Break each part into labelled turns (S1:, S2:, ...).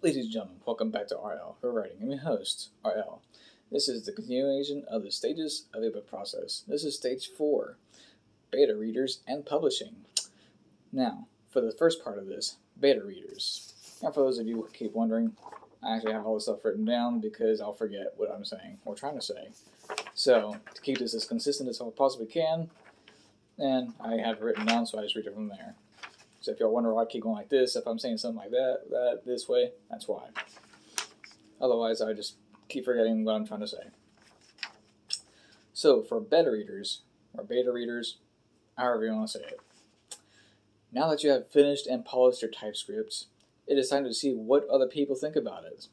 S1: Ladies and gentlemen, welcome back to RL, Her Writing. I'm your host, RL. This is the continuation of the stages of a book process. This is stage 4, beta readers and publishing. Now, for the first part of this, beta readers. And for those of you who keep wondering, I actually have all this stuff written down because I'll forget what I'm saying or trying to say. So, to keep this as consistent as I possibly can, and I have it written down, so I just read it from there. So if y'all wonder why I keep going like this, if I'm saying something like that, this way, that's why. Otherwise, I just keep forgetting what I'm trying to say. So for beta readers, however you want to say it, now that you have finished and polished your TypeScript, it is time to see what other people think about it.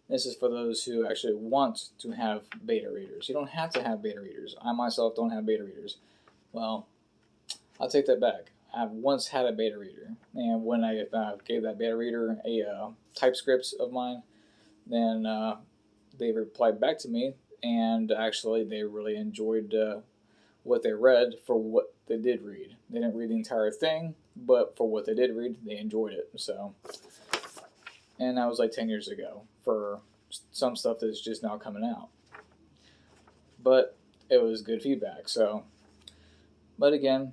S1: This is for those who actually want to have beta readers. You don't have to have beta readers. I myself don't have beta readers. Well, I'll take that back. I've once had a beta reader, and when I gave that beta reader a TypeScript of mine, then they replied back to me, and actually they really enjoyed what they read for what they did read. They didn't read the entire thing, but for what they did read, they enjoyed it. So, and that was like 10 years ago for some stuff that's just now coming out. But it was good feedback. So, but again,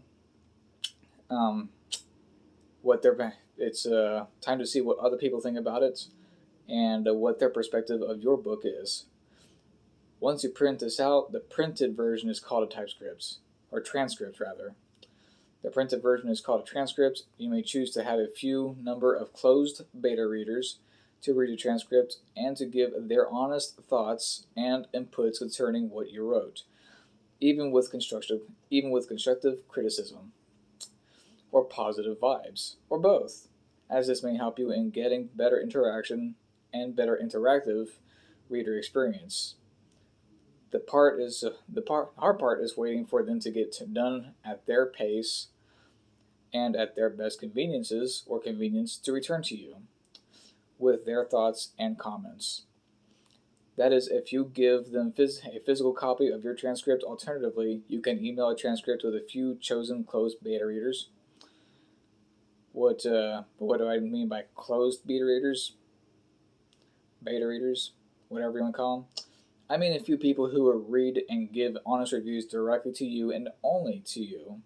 S1: it's time to see what other people think about it and what their perspective of your book is. Once you print this out, the printed version is called a TypeScript, or transcript rather. The printed version is called a transcript. You may choose to have a few number of closed beta readers to read a transcript and to give their honest thoughts and inputs concerning what you wrote, even with constructive criticism, or positive vibes, or both, as this may help you in getting better interaction and better interactive reader experience. Our part is waiting for them to get done at their pace and at their best convenience to return to you with their thoughts and comments. That is, if you give them a physical copy of your transcript. Alternatively, you can email a transcript with a few chosen closed beta readers. What do I mean by closed beta readers? Beta readers, whatever you want to call them. I mean a few people who will read and give honest reviews directly to you and only to you,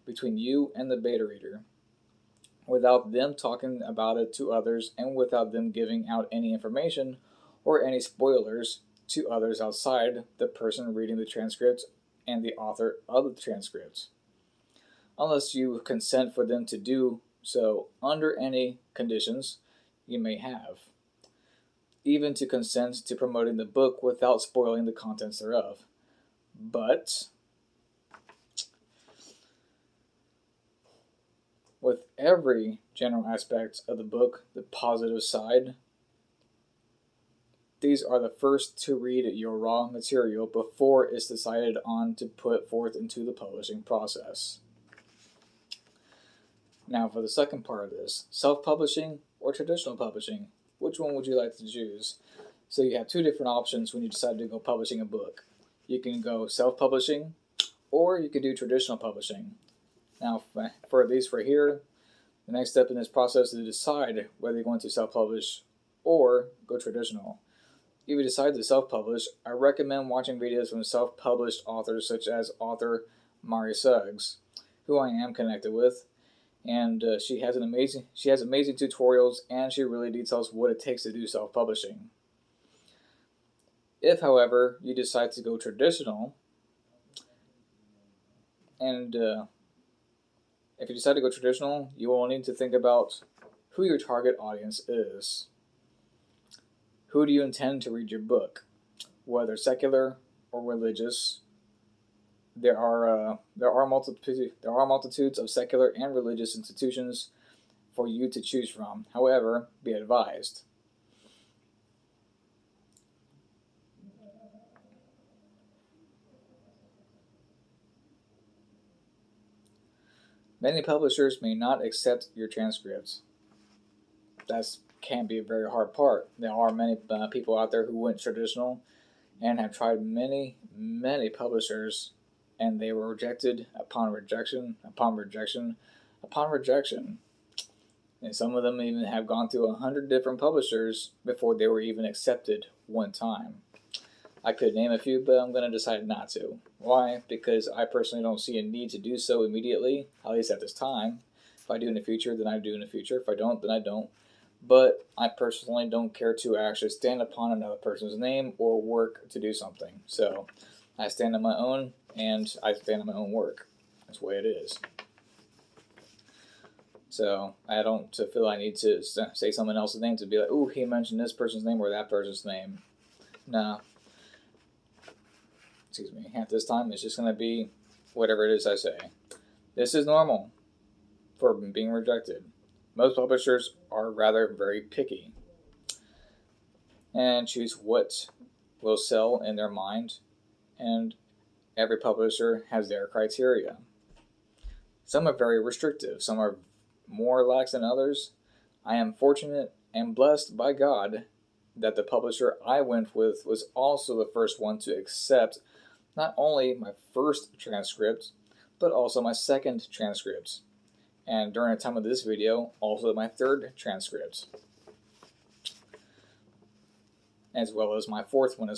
S1: between you and the beta reader, without them talking about it to others and without them giving out any information or any spoilers to others outside the person reading the transcript and the author of the transcript, unless you consent for them to do so under any conditions you may have, even to consent to promoting the book without spoiling the contents thereof. But with every general aspect of the book, the positive side, these are the first to read your raw material before it's decided on to put forth into the publishing process. Now for the second part of this, self-publishing or traditional publishing. Which one would you like to choose? So you have two different options when you decide to go publishing a book. You can go self-publishing, or you can do traditional publishing. Now, for here, the next step in this process is to decide whether you're going to self-publish or go traditional. If you decide to self-publish, I recommend watching videos from self-published authors such as author Mari Suggs, who I am connected with. And she has amazing tutorials, and she really details what it takes to do self-publishing. If, however, you decide to go traditional, and if you decide to go traditional, you will need to think about who your target audience is. Who do you intend to read your book, whether secular or religious? There are multitudes of secular and religious institutions for you to choose from. However, be advised. Many publishers may not accept your transcripts. That can be a very hard part. There are many people out there who went traditional and have tried many publishers, and they were rejected upon rejection upon rejection upon rejection. And some of them even have gone through 100 different publishers before they were even accepted one time. I could name a few, but I'm going to decide not to. Why? Because I personally don't see a need to do so immediately, at least at this time. If I do in the future, then I do in the future. If I don't, then I don't. But I personally don't care to actually stand upon another person's name or work to do something. So I stand on my own, and I stand on my own work. That's the way it is. So I don't feel I need to say someone else's name to be like, ooh, he mentioned this person's name or that person's name. No. Excuse me. At this time, it's just going to be whatever it is I say. This is normal for being rejected. Most publishers are rather very picky and choose what will sell in their mind, and every publisher has their criteria. Some are very restrictive, some are more lax than others. I am fortunate and blessed by God that the publisher I went with was also the first one to accept not only my first transcript, but also my second transcript. And during the time of this video, also my third transcript. As well as my fourth one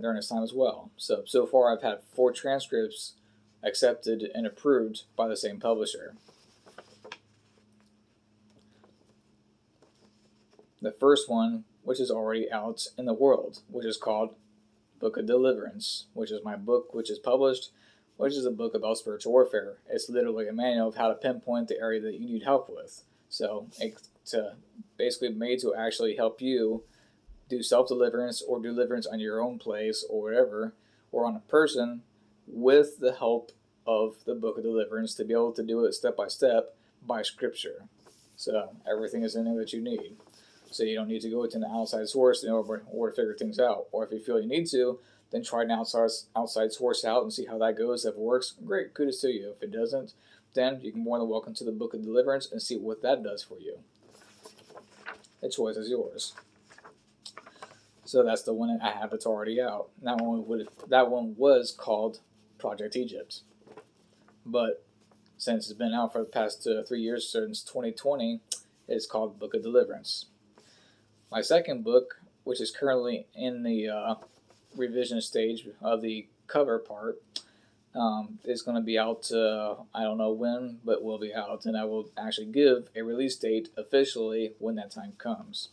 S1: during this time as well. So far I've had 4 transcripts accepted and approved by the same publisher. The first one, which is already out in the world, which is called Book of Deliverance, which is my book which is published, which is a book about spiritual warfare. It's literally a manual of how to pinpoint the area that you need help with. So it's basically made to actually help you do self-deliverance or deliverance on your own place or whatever, or on a person, with the help of the Book of Deliverance to be able to do it step by step by scripture. So everything is in there that you need. So you don't need to go to an outside source in order to figure things out. Or if you feel you need to, then try an outside source out and see how that goes. If it works, great, kudos to you. If it doesn't, then you can more than welcome to the Book of Deliverance and see what that does for you. The choice is yours. So that's the one I have that's already out. That one was called Project Egypt. But since it's been out for the past 3 years, since 2020, it's called Book of Deliverance. My second book, which is currently in the revision stage of the cover part, is going to be out, I don't know when, but will be out, and I will actually give a release date officially when that time comes.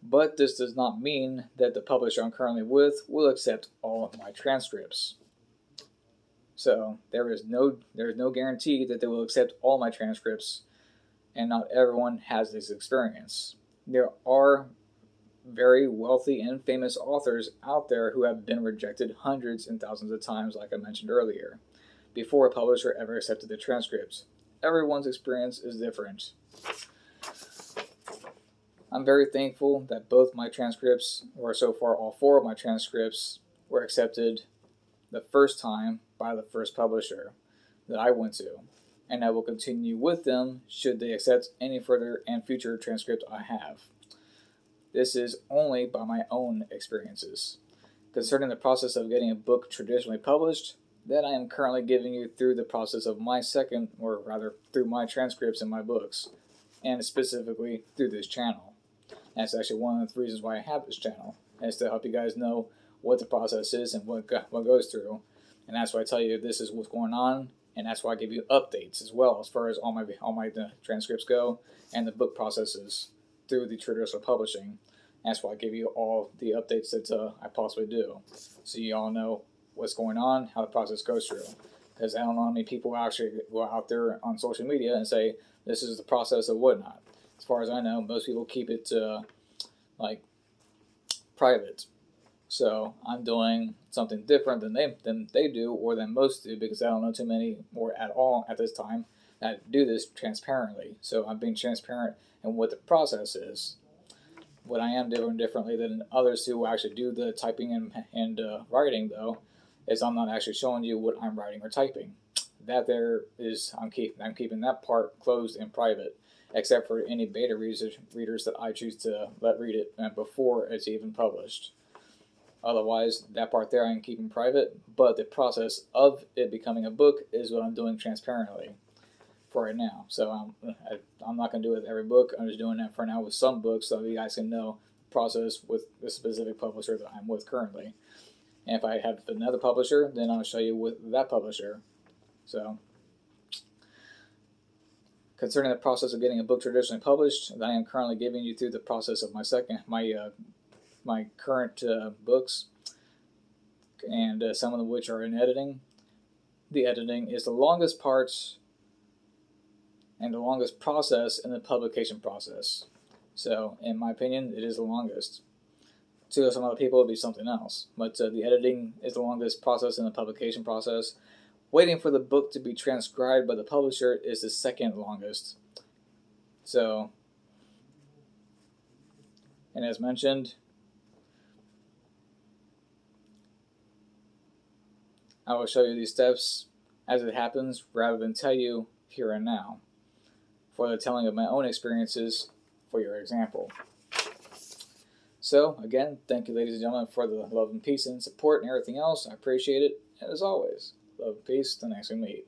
S1: But this does not mean that the publisher I'm currently with will accept all of my transcripts. So there is no guarantee that they will accept all my transcripts, and not everyone has this experience. There are very wealthy and famous authors out there who have been rejected hundreds and thousands of times, like I mentioned earlier, before a publisher ever accepted the transcripts. Everyone's experience is different. I'm very thankful that both my transcripts, or so far all 4 of my transcripts, were accepted the first time by the first publisher that I went to, and I will continue with them should they accept any further and future transcript I have. This is only by my own experiences. Concerning the process of getting a book traditionally published, that I am currently giving you through the process of my second, or rather through my transcripts in my books, and specifically through this channel. That's actually one of the reasons why I have this channel, is to help you guys know what the process is and what goes through. And that's why I tell you this is what's going on, and that's why I give you updates as well as far as all my transcripts go and the book processes through the traditional publishing. That's why I give you all the updates that I possibly do, so you all know what's going on, how the process goes through. Because I don't know how many people actually go out there on social media and say this is the process of whatnot. As far as I know, most people keep it private. So I'm doing something different than they do, or than most do, because I don't know too many more at all at this time that do this transparently. So I'm being transparent in what the process is. What I am doing differently than others who actually do the typing and writing, though, is I'm not actually showing you what I'm writing or typing. That there is, I'm keeping that part closed and private, except for any beta readers that I choose to let read it before it's even published. Otherwise, that part there I can keep in private, but the process of it becoming a book is what I'm doing transparently for right now. So I'm not going to do it with every book. I'm just doing that for now with some books so you guys can know the process with the specific publisher that I'm with currently. And if I have another publisher, then I'll show you with that publisher. So, concerning the process of getting a book traditionally published, I am currently giving you through the process of my current books, and some of which are in editing. The editing is the longest part and the longest process in the publication process. So, in my opinion, it is the longest. To some other people, it would be something else. But the editing is the longest process in the publication process. Waiting for the book to be transcribed by the publisher is the second longest. So, and as mentioned, I will show you these steps as it happens rather than tell you here and now for the telling of my own experiences for your example. So, again, thank you, ladies and gentlemen, for the love and peace and support and everything else. I appreciate it. And as always, love and peace. Till next we meet.